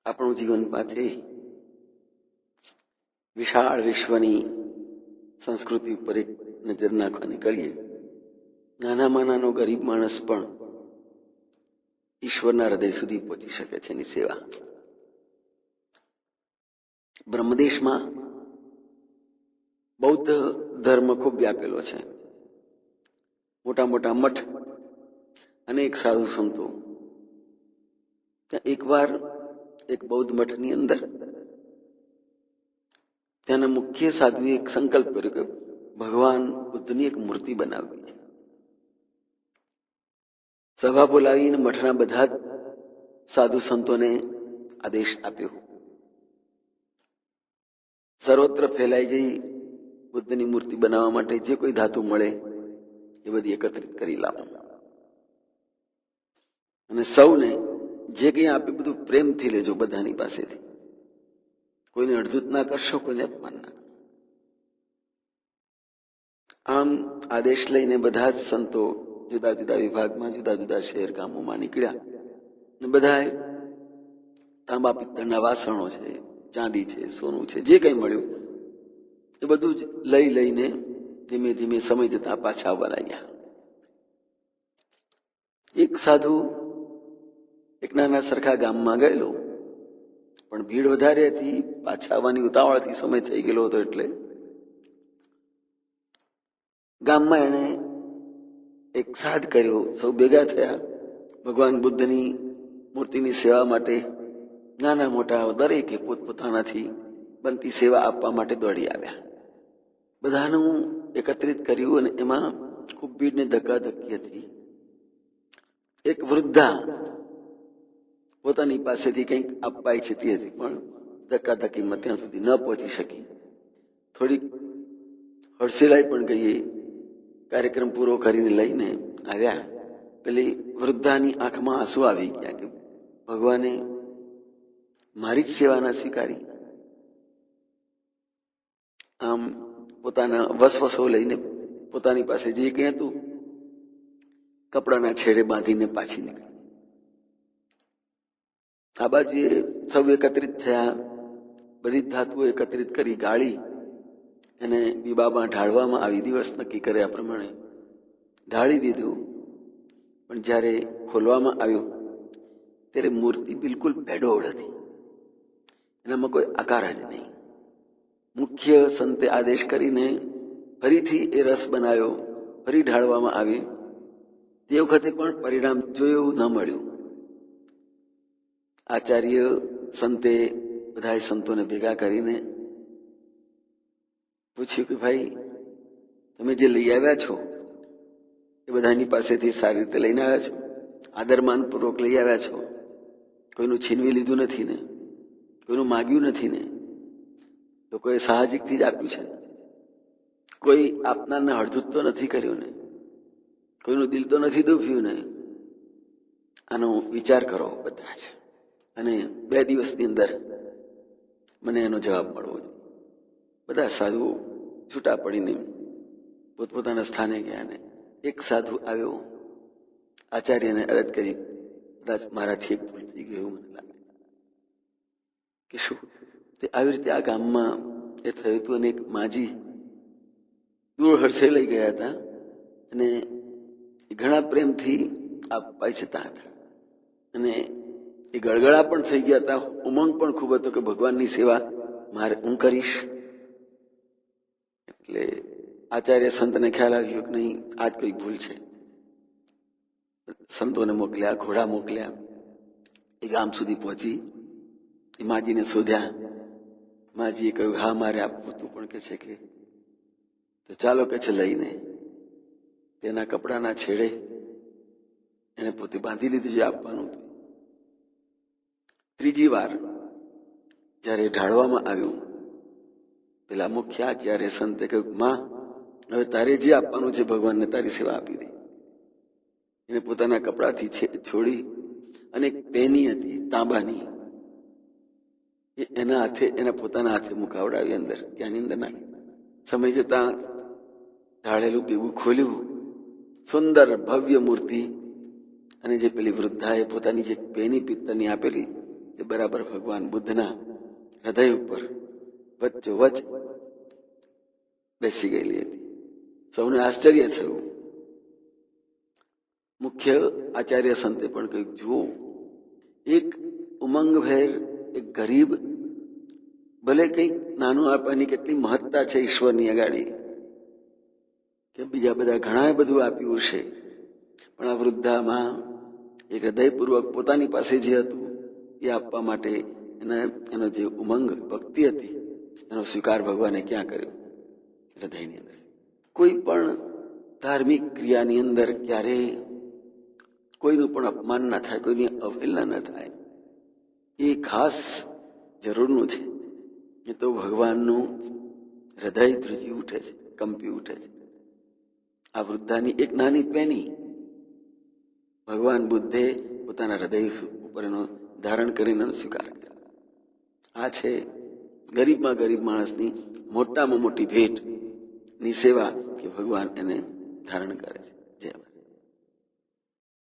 આપણું જીવન પાછે વિશાળ વિશ્વની સંસ્કૃતિ ઉપર એક નજર નાખવા નીકળીએ. નાનામાં નાનો ગરીબ માણસ પણ ઈશ્વરના હૃદય સુધી પહોંચી શકે છે એની સેવા. બ્રહ્મદેશમાં બૌદ્ધ ધર્મ ખૂબ વ્યાપેલો છે. મોટા મોટા મઠ, અનેક સાધુ સંતો. એકવાર એક બૌદ્ધ મઠની અંદર ત્યાંના મુખ્ય સાધુએ એક સંકલ્પ કર્યો કે ભગવાન બુદ્ધની એક મૂર્તિ બનાવવી છે. સભા બોલાવીને મઠના બધા જ સાધુ સંતોને આદેશ આપ્યો, સર્વત્ર ફેલાઈ જઈ બુદ્ધની મૂર્તિ બનાવવા માટે જે કોઈ ધાતુ મળે એ બધી એકત્રિત કરી લાવો અને સૌને જે કંઈ આપે બધું પ્રેમથી લેજો બધાની પાસેથી. કોઈને અડધૂત ના કરશો, કોઈને અપમાન ના કરશો. આમ આદેશ લઈને બધા જ સંતો જુદા જુદા વિભાગમાં, જુદા જુદા શહેર ગામોમાં નીકળ્યા. બધાએ તાંબા પિત્તળના વાસણો છે, ચાંદી છે, સોનું છે, જે કંઈ મળ્યું એ બધું જ લઈને ધીમે ધીમે સમય જતા પાછા આવવા લાગ્યા. એક સાધુ એક નાના સરખા ગામમાં ગયેલો, પણ ભીડ વધારે હતી, પાછા આવવાની ઉતાવળથી સમય થઈ ગયેલો હતો. એટલે ગામમાં એણે એક સાદ કર્યો. સૌ ભેગા થયા. ભગવાન બુદ્ધની મૂર્તિની સેવા માટે નાના મોટા દરેકે પોતપોતાનાથી બનતી સેવા આપવા માટે દોડી આવ્યા. બધાનું એકત્રિત કર્યું અને એમાં ખૂબ ભીડને ધક્કાધક્કી હતી. એક વૃદ્ધા પોતાની પાસેથી કંઈક આપવા ઈચ્છતી હતી, પણ ધક્કાધક્કીમાં ત્યાં સુધી ન પહોંચી શકી. થોડીક હડસેલાઈ પણ ગઈ. કાર્યક્રમ પૂરો કરીને લઈને આવ્યા. પેલી વૃદ્ધાની આંખમાં આંસુ આવી ગયા કે ભગવાને મારી જ સેવા ના સ્વીકારી. આમ પોતાના વસવસો લઈને પોતાની પાસે જે કંઈ હતું કપડાના છેડે બાંધીને પાછી નીકળી. આ બાજુએ સૌ એકત્રિત થયા. બધી ધાતુઓ એકત્રિત કરી ગાળી અને બીબામાં ઢાળવામાં આવી. દિવસ નક્કી કર્યા પ્રમાણે ઢાળી દીધું. પણ જ્યારે ખોલવામાં આવ્યું ત્યારે મૂર્તિ બિલકુલ બેડોળ હતી. એનામાં કોઈ આકાર જ નહીં. મુખ્ય સંતે આદેશ કરીને ફરીથી એ રસ બનાવ્યો, ફરી ઢાળવામાં આવી. તે વખતે પણ પરિણામ જોયું ન મળ્યું. આચાર્ય સંતે બધા સંતોને ભેગા કરીને પૂછ્યું કે ભાઈ, તમે જે લઈ આવ્યા છો એ બધાની પાસેથી સારી રીતે લઈને આવ્યા છો, આદરમાનપૂર્વક લઈ આવ્યા છો, કોઈનું છીનવી લીધું નથી ને, કોઈનું માગ્યું નથી ને, લોકોએ સાહજિકથી જ આપ્યું છે. કોઈ આપનારને હળધૂત તો નથી કર્યું ને, કોઈનું દિલ તો નથી દુભ્યું ને. આનો વિચાર કરો બધા જ, અને 2 દિવસની અંદર મને એનો જવાબ મળવો જોઈએ. બધા સાધુઓ છૂટા પડીને પોતપોતાના સ્થાને ગયા. ને એક સાધુ આવ્યો, આચાર્યને અરજ કરી, કદાચ મારાથી એક ભૂલ થઈ ગયું મને લાગે કે શું. તે આવી રીતે આ ગામમાં એ થયું હતું. અને એક માજી દૂર હર્ષે લઈ ગયા હતા અને ઘણા પ્રેમથી આપવા ઈચ્છતા હતા. અને એ ગળગળા પણ થઈ ગયા હતા. ઉમંગ પણ ખૂબ હતો કે ભગવાનની સેવા હું કરીશ. એટલે આચાર્ય સંતને ખ્યાલ આવ્યો કે નહીં, આજ કોઈ ભૂલ છે. સંતોને મોકલ્યા, ઘોડા મોકલ્યા. એ ગામ સુધી પહોંચી એ માજીને શોધ્યા. માજીએ કહ્યું, હા મારે આપવું તું, પણ કે છે કે તો ચાલો કે છે લઈને. તેના કપડાના છેડે એને પોતે બાંધી લીધું જે આપવાનું હતું. ત્રીજી વાર જ્યારે ઢાળવામાં આવ્યું, પેલા મુખ્ય આચાર્ય સંતે કહ્યું, માં હવે તારે જે આપવાનું છે ભગવાનને તારી સેવા આપી દે. એને પોતાના કપડાથી છોડી અને એક પેની હતી તાંબાની, એના હાથે, એના પોતાના હાથે મુકાવડાવી અંદર, ત્યાંની અંદર નાખી. સમય જતા ઢાળેલું બીબું ખોલ્યું. સુંદર ભવ્ય મૂર્તિ. અને જે પેલી વૃદ્ધાએ પોતાની જે પેની પિત્તળની આપેલી એ બરાબર ભગવાન બુદ્ધના હૃદય ઉપર વચ્ચોવચ બેસી ગયેલી હતી. સૌને આશ્ચર્ય થયું. મુખ્ય આચાર્ય સંતે પણ કહ્યું, જુઓ, એક ઉમંગભેર એક ગરીબ ભલે કંઈક નાનું આપવાની કેટલી મહત્તા છે ઈશ્વરની અગાડી, કે બીજા બધા ઘણા બધું આપ્યું છે, પણ આ વૃદ્ધામાં એક હૃદયપૂર્વક પોતાની પાસે જે હતું એ આપવા માટે એનો જે ઉમંગ ભક્તિ હતી એનો સ્વીકાર ભગવાને ક્યાં કર્યો? હૃદયની અંદર. કોઈ પણ ધાર્મિક ક્રિયાની અંદર ક્યારેય કોઈનું પણ અપમાન ના થાય, કોઈની અવહેલના ન થાય, એ ખાસ જરૂરનું છે. એ તો ભગવાનનું હૃદય ધ્રુજી ઉઠે છે, કંપી ઉઠે છે. આ વૃદ્ધાની એક નાની પેની ભગવાન બુદ્ધે પોતાના હૃદય ઉપર એનો ધારણ કરીને એનો સ્વીકાર કર્યો. આ છે ગરીબમાં ગરીબ માણસની મોટામાં મોટી ભેટ ની સેવા કે ભગવાન એને ધારણ કરે છે. જય